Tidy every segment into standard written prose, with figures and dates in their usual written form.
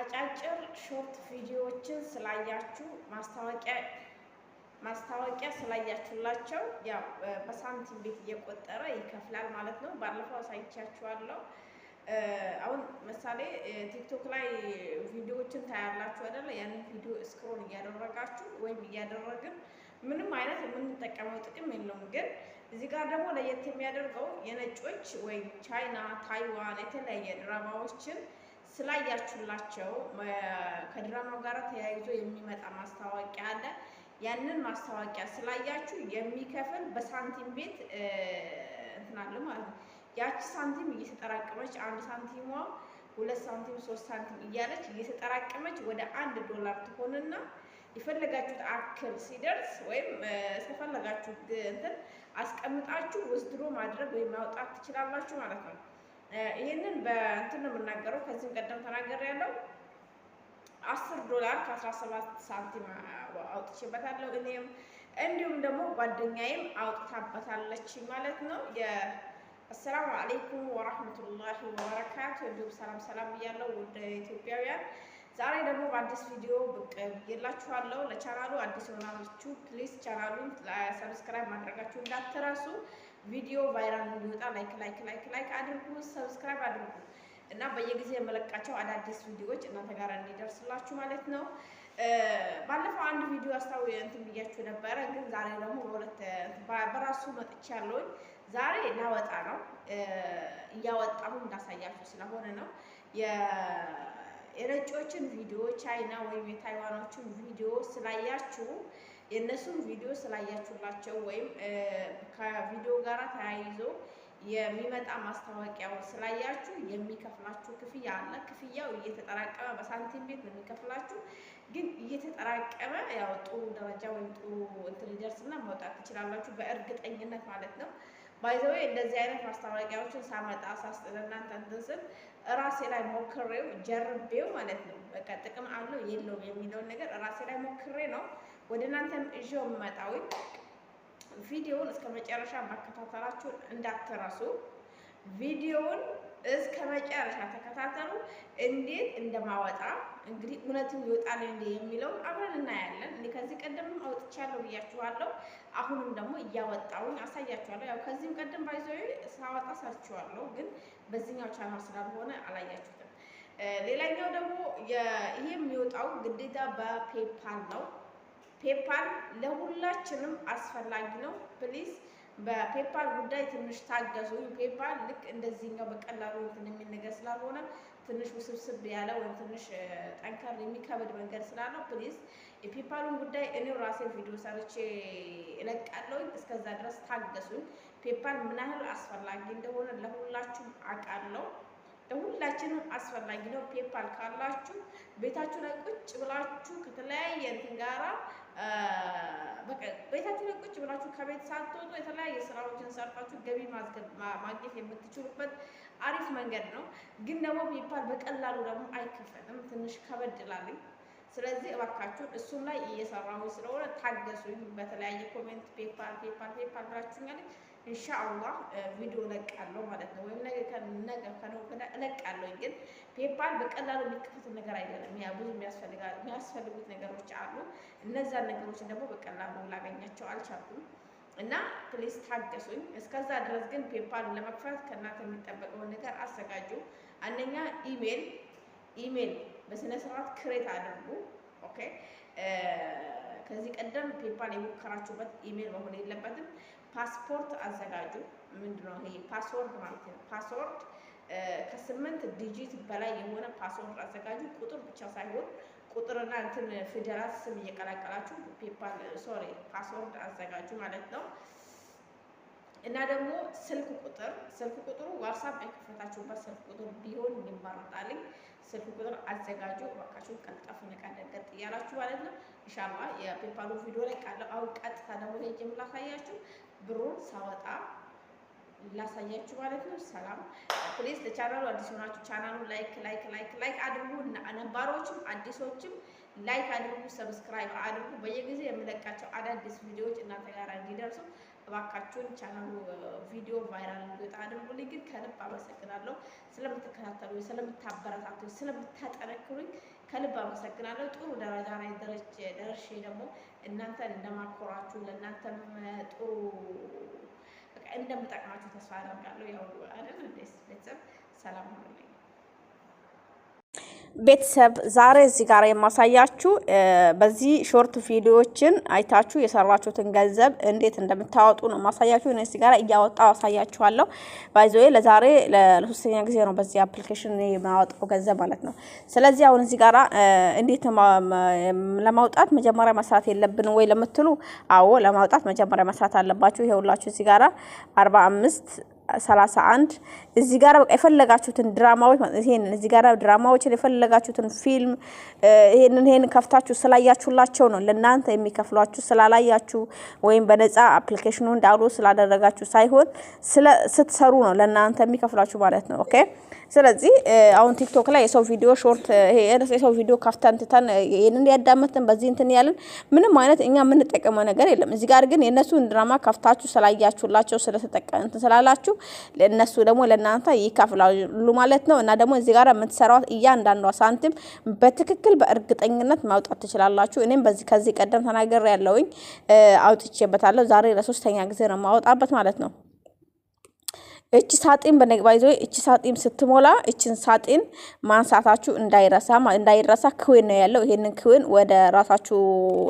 አጫጭር ሾርት ቪዲዮዎችን ስላያችሁ ማስታወቂያ ስላያችሁላቸው ያው በሳንቲም ቤት እየቆጠረ ይከፍላል ማለት ነው። ባለፈው አሳይቻችኋለሁ። አሁን ምሳሌ ቲክቶክ ላይ ቪዲዮዎችን ታያላችሁ አይደለ? ያንን ቪዲዮ ስክሮል እያደረጋችሁ ወይም እያደረግን ምንም አይነት የምንጠቀመው ጥቅም የለውም። ግን እዚህ ጋር ደግሞ ለየት የሚያደርገው የነጮች ወይም ቻይና፣ ታይዋን የተለያየ ድራማዎችን ስላያችሁላቸው ከድራማው ጋር ተያይዞ የሚመጣ ማስታወቂያ አለ። ያንን ማስታወቂያ ስላያችሁ የሚከፍል በሳንቲም ቤት እንትን አለ ማለት ነው። ያቺ ሳንቲም እየተጠራቀመች አንድ ሳንቲሟ 2 ሳንቲም 3 ሳንቲም እያለች እየተጠራቀመች ወደ $1 ትሆንና የፈለጋችሁት አክል ሲደርስ ወይም ስለፈለጋችሁ እንትን አስቀምጣችሁ ውስድሮ ማድረግ ወይም ማውጣት ትችላላችሁ ማለት ነው። ይሄንን በእንትን ነው የምናገረው። ከዚህም ቀደም ተናግሬያለሁ። $10 ከ17 ሳንቲም አውጥቼበታለሁ እኔም እንዲሁም ደግሞ ጓደኛዬም አውጥታበታለች ማለት ነው። አሰላሙ አለይኩም ወራህመቱላሂ ወበረካቱ። እንዲሁም ሰላም ብያለሁ ውድ ኢትዮጵያውያን። ዛሬ ደግሞ በአዲስ ቪዲዮ ብቅ ብዬላችኋለሁ። ለቻናሉ አዲስ ሆናችሁ ፕሊዝ ቻናሉን ሰብስክራይብ ማድረጋችሁ እንዳትረሱ። ቪዲዮ ቫይራል እንዲወጣ ላይክ አድርጉ፣ ሰብስክራይብ አድርጉ እና በየጊዜው የመለቃቸው አዳዲስ ቪዲዮዎች እናንተ ጋር እንዲደርስላችሁ ማለት ነው። ባለፈው አንድ ቪዲዮ እንትን ብያችሁ ነበረ፣ ግን ዛሬ ደግሞ በራሱ መጥቻለሁ። ዛሬ ላወጣ ነው፣ እያወጣሁ እንዳሳያችሁ ስለሆነ ነው። የነጮችን ቪዲዮ ቻይና ወይም የታይዋኖችን ቪዲዮ ስላያችሁ የእነሱን ቪዲዮ ስላያችሁላቸው ወይም ከቪዲዮ ጋር ተያይዞ የሚመጣ ማስታወቂያው ስላያችሁ የሚከፍላችሁ ክፍያ አለ። ክፍያው እየተጠራቀመ በሳንቲም ቤት ነው የሚከፍላችሁ፣ ግን እየተጠራቀመ ያው ጥሩ ደረጃ ወይም ጥሩ እንትን ሊደርስና መውጣት ትችላላችሁ በእርግጠኝነት ማለት ነው። ባይዘዌ እንደዚህ አይነት ማስታወቂያዎችን ሳመጣ ለእናንተ እንትን ስል ራሴ ላይ ሞክሬው ጀርቤው ማለት ነው። በቃ ጥቅም አለው የለውም የሚለውን ነገር ራሴ ላይ ሞክሬ ነው ወደ እናንተም ይዤው የምመጣው። ቪዲዮውን እስከ መጨረሻ ማከታተላችሁን እንዳትረሱ። ቪዲዮውን እስከ መጨረሻ ተከታተሉ። እንዴት እንደማወጣ እንግዲህ እውነትም ይወጣል እንዴ የሚለውን አብረን እናያለን። እኔ ከዚህ ቀደምም አውጥቻለሁ ብያችኋለሁ። አሁንም ደግሞ እያወጣሁኝ አሳያችኋለሁ። ያው ከዚህም ቀደም ባይዘው ሳወጣ ሰርችዋለሁ፣ ግን በዚህኛው ቻናል ስላልሆነ አላያችሁትም። ሌላኛው ደግሞ ይሄ የሚወጣው ግዴታ በፔፓል ነው። ፔፓል ለሁላችንም አስፈላጊ ነው። ፕሊዝ በፔፓል ጉዳይ ትንሽ ታገዙ። ፔፓል ልክ እንደዚህኛው በቀላሉ እንትን የሚል ነገር ስላልሆነ ትንሽ ውስብስብ ያለ ወይም ትንሽ ጠንከር የሚከብድ መንገድ ስላለው ፕሊዝ የፔፓሉን ጉዳይ እኔው ራሴ ቪዲዮ ሰርቼ እለቃለሁ። እስከዛ ድረስ ታገሱኝ። ፔፓል ምን ያህል አስፈላጊ እንደሆነ ለሁላችሁም አውቃለሁ። ለሁላችንም አስፈላጊ ነው። ፔፓል ካላችሁ ቤታችሁ ላይ ቁጭ ብላችሁ ከተለያየ እንትን ጋራ በቃ ቤታችሁ ላይ ቁጭ ብላችሁ ከቤት ሳትወጡ የተለያየ ስራዎችን ሰርታችሁ ገቢ ማግኘት የምትችሉበት አሪፍ መንገድ ነው። ግን ደግሞ ፔፓል በቀላሉ ደግሞ አይከፈትም፣ ትንሽ ከበድ ይላል። ስለዚህ እባካችሁን እሱም ላይ እየሰራሁ ስለሆነ ታገሱኝ። በተለያየ ኮሜንት ፔፓል ብላችሁኛል። ኢንሻአላህ ቪዲዮ እለቃለሁ ማለት ነው፣ ወይም ነገ እለቃለሁ። ግን ፔፓል በቀላሉ የሚከፈት ነገር አይደለም። ያ ብዙ የሚያስፈልጉት ነገሮች አሉ። እነዛን ነገሮች ደግሞ በቀላሉ ላገኛቸው አልቻልኩም እና ፕሊዝ ታገሱኝ። እስከዛ ድረስ ግን ፔፓል ለመክፈት ከእናንተ የሚጠበቀውን ነገር አዘጋጁ። አንደኛ ኢሜል በስነ ስርዓት ክሬት አድርጉ። ኦኬ። ከዚህ ቀደም ፔፓል የሞከራችሁበት ኢሜል መሆን የለበትም። ፓስፖርት አዘጋጁ። ምንድነው ይሄ? ፓስወርድ ማለት ነው። ፓስወርድ ከ8 ዲጂት በላይ የሆነ ፓስወርድ አዘጋጁ። ቁጥር ብቻ ሳይሆን ቁጥርና እንትን ፊደላት ስም እየቀላቀላችሁ ፓስወርድ አዘጋጁ ማለት ነው። እና ደግሞ ስልክ ቁጥሩ ዋትስአፕ የከፈታችሁበት ስልክ ቁጥር ቢሆን ይመረጣልኝ። ስልክ ቁጥር አዘጋጁ። እባካችሁ ቀልጣፍ ነቃደገጥ እያላችሁ ማለት ነው። ኢንሻአላህ የፔፓሉ ቪዲዮ ላይ ቃለው አው ቀጥታ ደግሞ ሄጄ ላሳያችሁ፣ ብሩን ሳወጣ ላሳያችሁ ማለት ነው። ሰላም ፕሊዝ። ለቻናሉ አዲስ ሆናችሁ ቻናሉን ላይክ አድርጉ። እና ነባሮችም አዲሶችም ላይክ አድርጉ፣ ሰብስክራይብ አድርጉ። በየጊዜው የምለቃቸው አዳዲስ ቪዲዮዎች እናንተ ጋር እንዲደርሱ እባካችሁን ቻናሉ ቪዲዮ ቫይራል እንዲወጣ አድርጉልኝ። ግን ከልብ አመሰግናለሁ ስለምትከታተሉኝ፣ ስለምታበረታቱኝ፣ ስለምታጠነክሩኝ ከልብ አመሰግናለሁ። ጥሩ ደረጃ ላይ ደርሼ ደግሞ እናንተን እንደማኮራችሁ ለእናንተም ጥሩ በቃ እንደምጠቅማችሁ ተስፋ አደርጋለሁ። ያው አይደል ቤተሰብ ሰላም ሁኑልኝ። ቤተሰብ ዛሬ እዚህ ጋር የማሳያችሁ በዚህ ሾርት ቪዲዮዎችን አይታችሁ የሰራችሁትን ገንዘብ እንዴት እንደምታወጡ ነው ማሳያችሁ። እኔ እዚህ ጋር እያወጣው አሳያችኋለሁ። ባይዘዌ ለዛሬ ለሶስተኛ ጊዜ ነው በዚህ አፕሊኬሽን የማወጣው ገንዘብ ማለት ነው። ስለዚህ አሁን እዚህ ጋር እንዴት ለማውጣት መጀመሪያ መስራት የለብን ወይ ለምትሉ፣ አዎ ለማውጣት መጀመሪያ መስራት አለባችሁ። ይሄውላችሁ እዚህ ጋር 45 31 እዚህ ጋር በቃ የፈለጋችሁትን ድራማዎች ይሄን እዚህ ጋር ድራማዎችን የፈለጋችሁትን ፊልም ይሄን ከፍታችሁ ስላያችሁላቸው ነው ለእናንተ የሚከፍሏችሁ። ስላላያችሁ ወይም በነፃ አፕሊኬሽኑን ዳውንሎድ ስላደረጋችሁ ሳይሆን ስትሰሩ ነው ለእናንተ የሚከፍሏችሁ ማለት ነው። ኦኬ። ስለዚህ አሁን ቲክቶክ ላይ የሰው ቪዲዮ ሾርት የሰው ቪዲዮ ከፍተን ትተን ይሄንን ያዳመጥን በዚህ እንትን ያለን ምንም አይነት እኛ ምን ተጠቀመው ነገር የለም። እዚህ ጋር ግን የነሱን ድራማ ከፍታችሁ ስላያችሁላቸው ስለተጠቀምት ስላላችሁ ለነሱ ደግሞ ለእናንተ ይከፍላሉ ማለት ነው። እና ደግሞ እዚህ ጋር የምትሰራው እያንዳንዷ ሳንቲም በትክክል በእርግጠኝነት ማውጣት ትችላላችሁ። እኔም ከዚህ ቀደም ተናገር ያለውኝ አውጥቼበታለሁ። ዛሬ ለሶስተኛ ጊዜ ነው ማውጣበት ማለት ነው። እቺ ሳጥን በነግባይዞ እቺ ሳጥን ስትሞላ እቺን ሳጥን ማንሳታችሁ እንዳይረሳ ክዌን ነው ያለው። ይሄንን ክዌን ወደ ራሳችሁ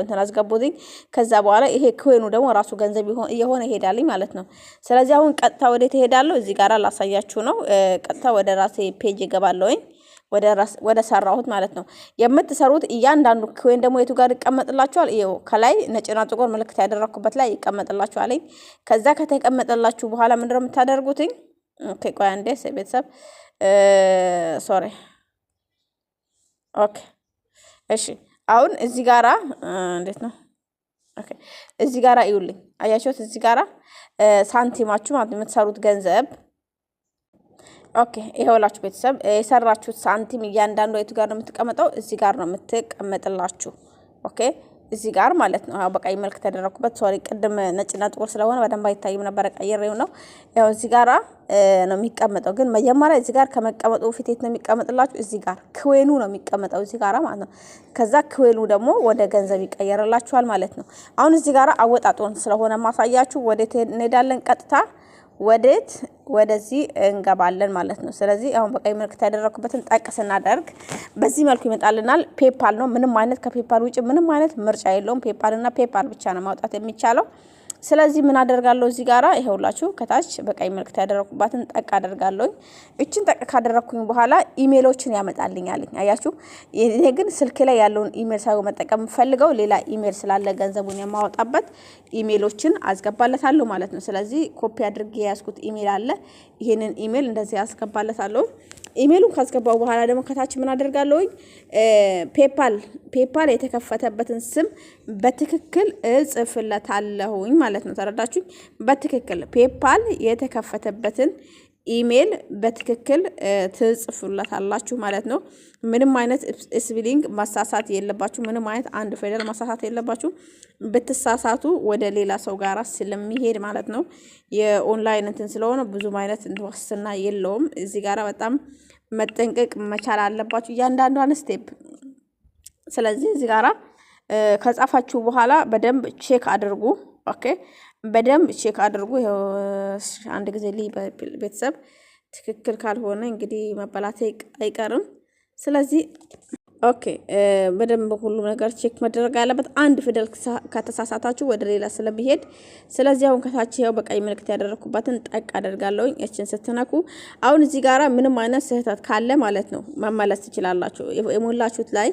እንትን አስገቡልኝ። ከዛ በኋላ ይሄ ክዌኑ ደግሞ ራሱ ገንዘብ እየሆነ ይሄዳልኝ ማለት ነው። ስለዚህ አሁን ቀጥታ ወደ ተሄዳለሁ እዚህ ጋር ላሳያችሁ ነው። ቀጥታ ወደ ራሴ ፔጅ እገባለሁኝ ወደ ሰራሁት ማለት ነው። የምትሰሩት እያንዳንዱ ክዌን ደግሞ የቱ ጋር ይቀመጥላችኋል? ይሄው ከላይ ነጭና ጥቁር ምልክት ያደረኩበት ላይ ይቀመጥላችኋል። ከዛ ከተቀመጠላችሁ በኋላ ምንድነው የምታደርጉት? ኦኬ ቆይ አንዴ ቤተሰብ ሶሪ ኦኬ እሺ። አሁን እዚህ ጋራ እንዴት ነው? ኦኬ እዚህ ጋራ ይውልኝ አያችሁት? እዚህ ጋራ ሳንቲማችሁ ማለት የምትሰሩት ገንዘብ ኦኬ ይሄውላችሁ ቤተሰብ የሰራችሁት ሳንቲም እያንዳንዱ የቱ ጋር ነው የምትቀመጠው? እዚህ ጋር ነው የምትቀመጥላችሁ። ኦኬ እዚህ ጋር ማለት ነው። በቃ መልክ ተደረኩበት። ሶሪ ቅድም ነጭና ጥቁር ስለሆነ በደንብ አይታይም ነበር፣ ቀይሬው ነው። ያው እዚህ ጋራ ነው የሚቀመጠው። ግን መጀመሪያ እዚህ ጋር ከመቀመጡ በፊት የት ነው የሚቀመጥላችሁ? እዚህ ጋር ክዌኑ ነው የሚቀመጠው እዚህ ጋራ ማለት ነው። ከዛ ክዌኑ ደግሞ ወደ ገንዘብ ይቀየርላችኋል ማለት ነው። አሁን እዚህ ጋራ አወጣጡን ስለሆነ ማሳያችሁ ወዴት እንሄዳለን? ቀጥታ ወደዚህ እንገባለን ማለት ነው። ስለዚህ አሁን በቀይ ምልክት ያደረኩበትን ጠቅ ስናደርግ በዚህ መልኩ ይመጣልናል። ፔፓል ነው። ምንም አይነት ከፔፓል ውጪ ምንም አይነት ምርጫ የለውም። ፔፓል እና ፔፓል ብቻ ነው ማውጣት የሚቻለው። ስለዚህ ምን አደርጋለሁ? እዚህ ጋራ ይሄውላችሁ ከታች በቀይ ምልክት ያደረኩባትን ጠቅ አደርጋለሁ። እቺን ጠቅ ካደረኩኝ በኋላ ኢሜሎችን ያመጣልኛል። አያችሁ? እኔ ግን ስልክ ላይ ያለውን ኢሜል ሳይሆን መጠቀም ፈልገው ሌላ ኢሜል ስላለ ገንዘቡን የማወጣበት ኢሜሎችን አስገባለታለሁ ማለት ነው። ስለዚህ ኮፒ አድርጌ ያስኩት ኢሜል አለ። ይሄንን ኢሜል እንደዚህ አስገባለታለሁ። ኢሜሉን ካስገባው በኋላ ደግሞ ከታች ምን አደርጋለሁ? ፔፓል የተከፈተበትን ስም በትክክል እጽፍለታለሁኝ ማለት ነው። ተረዳችሁኝ? በትክክል ፔፓል የተከፈተበትን ኢሜል በትክክል ትጽፉለታላችሁ ማለት ነው። ምንም አይነት ስፔሊንግ ማሳሳት የለባችሁ። ምንም አይነት አንድ ፊደል ማሳሳት የለባችሁ። ብትሳሳቱ ወደ ሌላ ሰው ጋር ስለሚሄድ ማለት ነው። የኦንላይን እንትን ስለሆነ ብዙም አይነት ዋስትና የለውም። እዚህ ጋራ በጣም መጠንቀቅ መቻል አለባችሁ እያንዳንዷን ስቴፕ። ስለዚህ እዚህ ጋራ ከጻፋችሁ በኋላ በደንብ ቼክ አድርጉ። ኦኬ በደንብ ቼክ አድርጉ። አንድ ጊዜ ቤተሰብ ትክክል ካልሆነ እንግዲህ መበላቴ አይቀርም። ስለዚህ ኦኬ በደንብ ሁሉ ነገር ቼክ መደረግ ያለበት። አንድ ፊደል ከተሳሳታችሁ ወደ ሌላ ስለሚሄድ ስለዚህ አሁን ከታች ያው በቀይ ምልክት ያደረኩባትን ጠቅ አደርጋለሁ። እቺን ስትነኩ አሁን እዚህ ጋራ ምንም አይነት ስህተት ካለ ማለት ነው መመለስ ትችላላችሁ። የሞላችሁት ላይ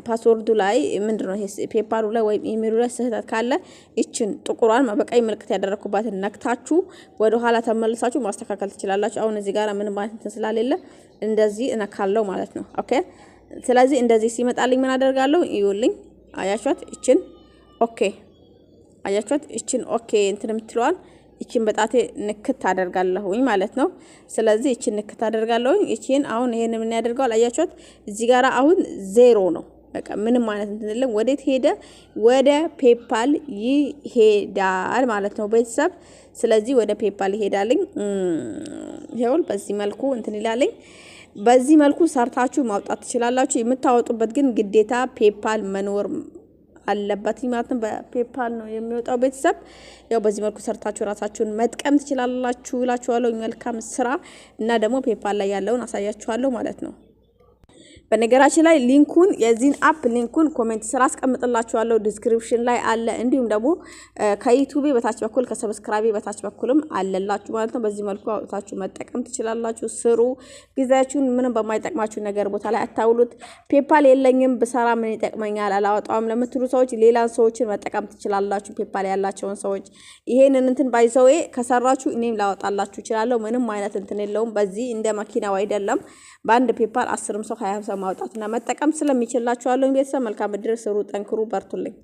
ፓስወርዱ ላይ ምንድነው ይሄ ፔፓሉ ላይ ወይም ኢሜሉ ላይ ስህተት ካለ እቺን ጥቁሯን በቀይ ምልክት ያደረኩባትን ነክታችሁ ወደ ኋላ ተመልሳችሁ ማስተካከል ትችላላችሁ። አሁን እዚህ ጋራ ምንም አይነት እንትን ስላሌለ እንደዚህ እነካለው ማለት ነው። ኦኬ ስለዚህ እንደዚህ ሲመጣልኝ ምን አደርጋለሁ? ይውልኝ አያችኋት? እቺን ኦኬ አያችኋት? እቺን ኦኬ እንትን የምትለዋል እቺን በጣቴ ንክት አደርጋለሁኝ ማለት ነው። ስለዚህ እቺን ንክት አደርጋለሁኝ። እቺን አሁን ይሄን ምን ያደርጋል? አያችኋት? እዚህ ጋራ አሁን ዜሮ ነው። በቃ ምንም ማለት እንትን ወዴት ሄደ? ወደ ፔፓል ይሄዳል ማለት ነው ቤተሰብ። ስለዚህ ወደ ፔፓል ይሄዳልኝ። ይሄው በዚህ መልኩ እንትን ይላልኝ። በዚህ መልኩ ሰርታችሁ ማውጣት ትችላላችሁ። የምታወጡበት ግን ግዴታ ፔፓል መኖር አለበት ማለት ነው። በፔፓል ነው የሚወጣው ቤተሰብ። ያው በዚህ መልኩ ሰርታችሁ ራሳችሁን መጥቀም ትችላላችሁ እላችኋለሁ። መልካም ስራ እና ደግሞ ፔፓል ላይ ያለውን አሳያችኋለሁ ማለት ነው። በነገራችን ላይ ሊንኩን የዚህን አፕ ሊንኩን ኮሜንት ስራ አስቀምጥላችኋለሁ፣ ዲስክሪፕሽን ላይ አለ። እንዲሁም ደግሞ ከዩቲዩብ በታች በኩል ከሰብስክራይብ በታች በኩልም አለላችሁ ማለት ነው። በዚህ መልኩ አውጣችሁ መጠቀም ትችላላችሁ። ስሩ። ጊዜያችሁን ምንም በማይጠቅማችሁ ነገር ቦታ ላይ አታውሉት። ፔፓል የለኝም ብሰራ ምን ይጠቅመኛል አላወጣውም ለምትሉ ሰዎች ሌላን ሰዎችን መጠቀም ትችላላችሁ። ፔፓል ያላቸውን ሰዎች ይሄንን እንትን ባይዘው ከሰራችሁ እኔም ላወጣላችሁ እችላለሁ። ምንም አይነት እንትን የለውም። በዚህ እንደ መኪናው አይደለም። በአንድ ፔፓል 10 ሰው 20 ሰው ማውጣትና መጠቀም ስለሚችላችኋለሁ። ቤተሰብ መልካም እድል፣ ስሩ፣ ጠንክሩ፣ በርቱልኝ።